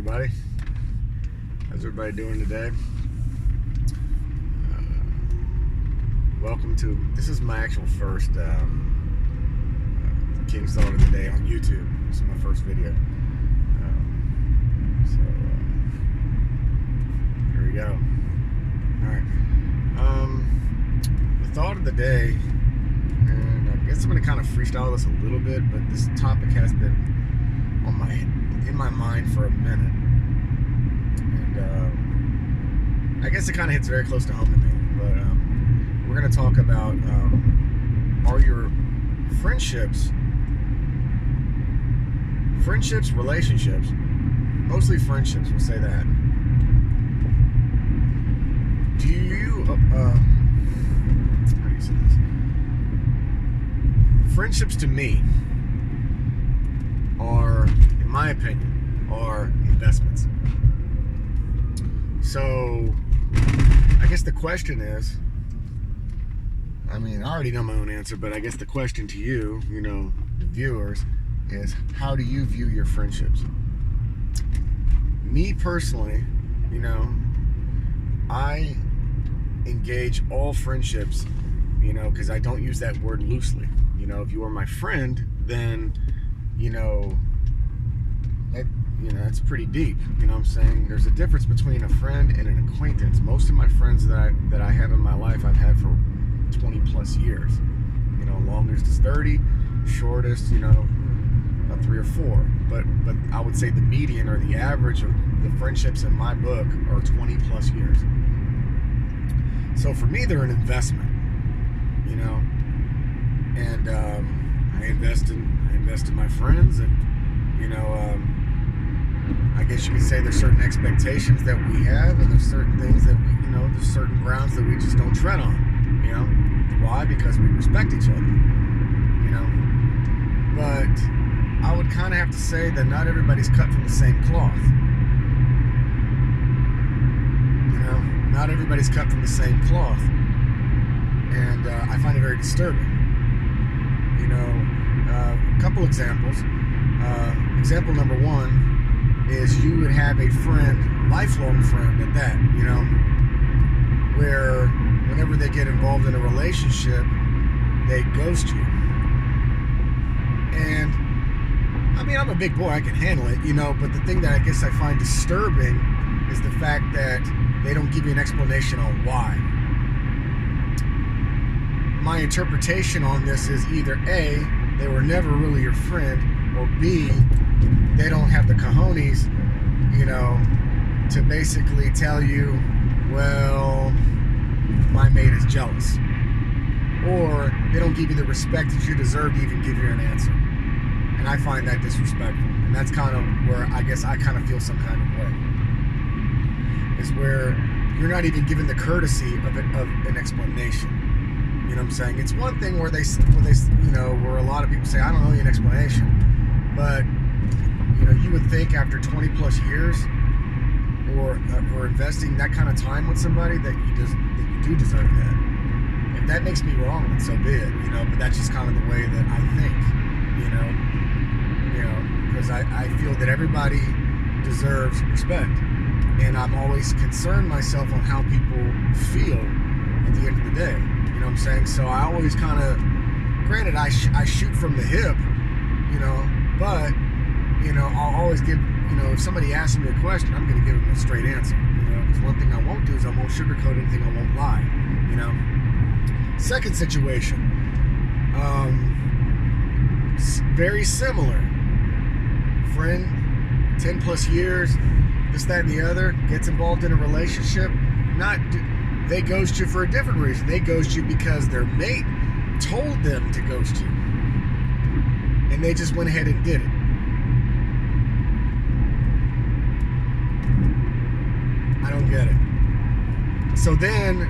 everybody. How's everybody doing today? Welcome to, this is my actual first King's Thought of the Day on YouTube. This is my first video. Here we go. Alright. The thought of the day, and I guess I'm going to kind of freestyle this a little bit, but this topic has been in my mind for a minute. And I guess it kind of hits very close to home to me. But we're going to talk about, are your relationships, mostly friendships, we'll say that. Do you, how do you say this? Friendships to me are, in my opinion, are investments. So, I guess the question is, I already know my own answer, but I guess the question to you, the viewers, is how do you view your friendships? Me personally, I engage all friendships, because I don't use that word loosely. If you are my friend, then, that's pretty deep. You know what I'm saying? There's a difference between a friend and an acquaintance. Most of my friends that I have in my life, I've had for 20 plus years. Longest is 30, shortest, about 3 or 4. But I would say the median or the average of the friendships in my book are 20 plus years. So for me, they're an investment, and I invest in my friends, and I guess you could say there's certain expectations that we have, and there's certain things that we, there's certain grounds that we just don't tread on. Why? Because we respect each other. But I would kind of have to say that not everybody's cut from the same cloth. Not everybody's cut from the same cloth, and I find it very disturbing. A couple examples. Example number one is you would have a friend, lifelong friend at that, where whenever they get involved in a relationship, they ghost you. And I'm a big boy, I can handle it, but the thing that I guess I find disturbing is the fact that they don't give you an explanation on why. My interpretation on this is either A, they were never really your friend, or B, they don't have the cojones, to basically tell you, well, my mate is jealous. Or they don't give you the respect that you deserve to even give you an answer. And I find that disrespectful. And that's kind of where I guess I kind of feel some kind of way. Is where you're not even given the courtesy of an explanation. You know what I'm saying? It's one thing where where a lot of people say, I don't owe you an explanation. But, you would think after 20 plus years or investing that kind of time with somebody that you do deserve that. If that makes me wrong, then so be it, but that's just kind of the way that I think, because I feel that everybody deserves respect. And I'm always concerned myself on how people feel at the end of the day. You know what I'm saying? So I always kind of, granted, I shoot from the hip, but, I'll always give, if somebody asks me a question, I'm going to give them a straight answer. Because one thing I won't do is I won't sugarcoat anything, I won't lie, Second situation, very similar. Friend, 10 plus years, this, that, and the other, gets involved in a relationship. They ghost you for a different reason. They ghost you because their mate told them to ghost you. And they just went ahead and did it. I don't get it. So then,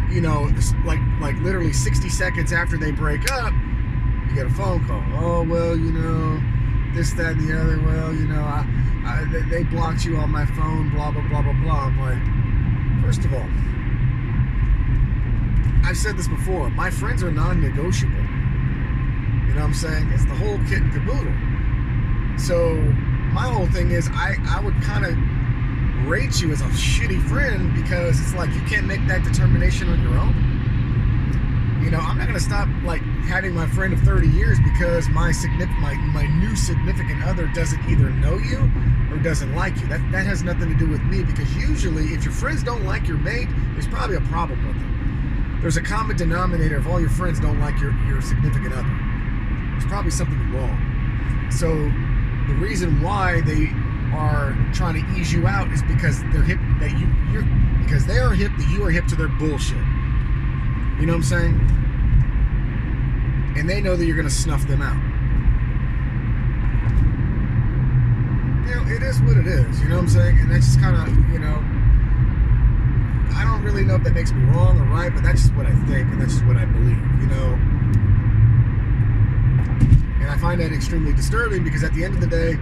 like literally 60 seconds after they break up, you get a phone call. Oh, well, this, that, and the other. Well, they blocked you on my phone, blah, blah, blah, blah, blah. I'm like, first of all, I've said this before, my friends are non-negotiable. You know what I'm saying? It's the whole kit and caboodle. So my whole thing is I would kind of rate you as a shitty friend because it's like you can't make that determination on your own. You know, I'm not gonna stop like having my friend of 30 years because my new significant other doesn't either know you or doesn't like you. That has nothing to do with me, because usually if your friends don't like your mate, there's probably a problem with them. There's a common denominator if all your friends don't like your significant other. There's probably something wrong. So the reason why they are trying to ease you out is because they're hip because they are hip that you are hip to their bullshit. You know what I'm saying? And they know that you're going to snuff them out. You know, it is what it is. You know what I'm saying? And that's just kind of, you know, I don't really know if that makes me wrong or right, but that's just what I think, and that's just what I believe, you know? And I find that extremely disturbing because at the end of the day,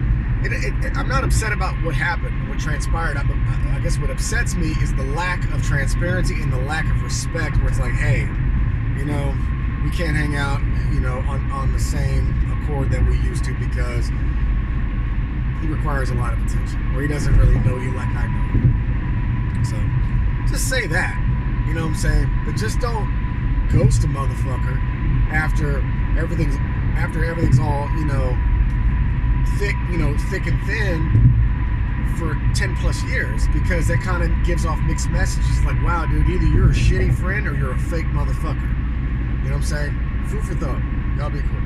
I'm not upset about what happened, what transpired. I guess what upsets me is the lack of transparency and the lack of respect, where it's like, hey, you know, we can't hang out, you know, on the same accord that we used to because he requires a lot of attention, or he doesn't really know you like I know you. So just say that, you know what I'm saying? But just don't ghost a motherfucker after everything's all, you know, thick and thin for 10 plus years, because that kind of gives off mixed messages like, wow, dude, either you're a shitty friend or you're a fake motherfucker. You know what I'm saying? Food for thought. Y'all be cool.